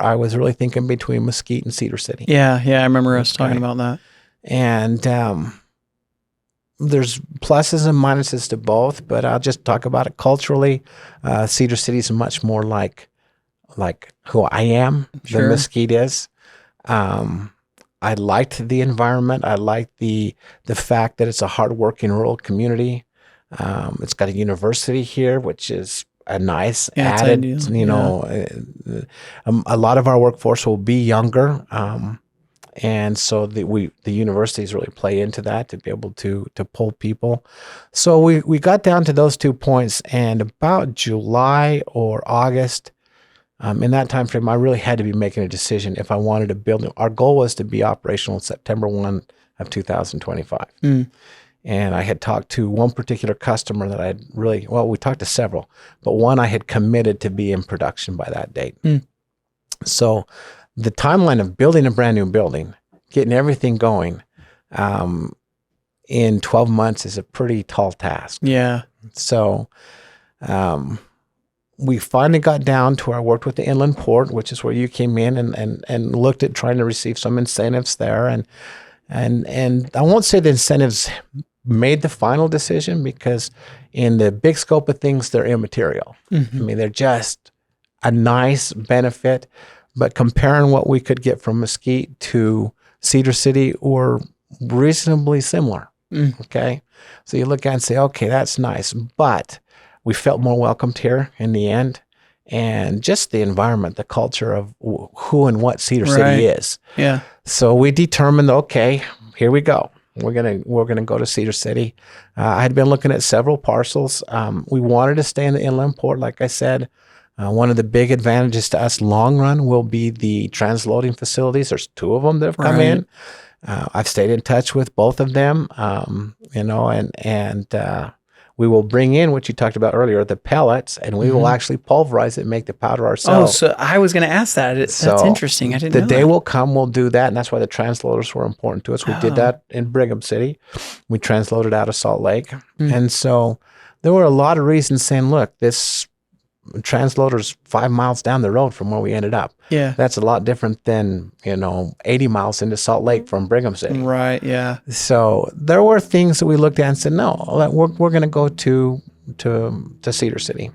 I was really thinking between Mesquite and Cedar City. Yeah, I remember us talking about that. And there's pluses and minuses to both, but I'll just talk about it culturally. Cedar City is much more like who I am than Mesquite is. I liked the environment. I liked the fact that it's a hardworking rural community. It's got a university here, which is a nice added, a lot of our workforce will be younger. And so the universities really play into that to be able to pull people. So we got down to those 2 points, and about July or August, in that time frame, I really had to be making a decision if I wanted to build. Our goal was to be operational September 1 of 2025. And I had talked to one particular customer that I had we talked to several, but one I had committed to be in production by that date. So the timeline of building a brand new building, getting everything going in 12 months is a pretty tall task. Yeah. So we finally got down to where I worked with the inland port, which is where you came in and looked at trying to receive some incentives there. And I won't say the incentives made the final decision, because in the big scope of things, they're immaterial. I mean, they're just a nice benefit. But comparing what we could get from Mesquite to Cedar City were reasonably similar. Okay. So you look at it and say, okay, that's nice. But we felt more welcomed here in the end. And just the environment, the culture of who and what Cedar City is. Yeah. So we determined, okay, here we go. We're gonna go to Cedar City. I had been looking at several parcels. We wanted to stay in the inland port, like I said. One of the big advantages to us long run will be the transloading facilities. There's 2 of them that have come in. I've stayed in touch with both of them, and we will bring in what you talked about earlier, the pellets, and we will actually pulverize it and make the powder ourselves. Oh, so I was going to ask that. That's interesting. I didn't know the day will come, we'll do that, and that's why the transloaders were important to us. We did that in Brigham City. We transloaded out of Salt Lake. And so there were a lot of reasons saying, look, this transloader's 5 miles down the road from where we ended up. Yeah. That's a lot different than, 80 miles into Salt Lake from Brigham City. Right, yeah. So there were things that we looked at and said, no, we're going to go to Cedar City.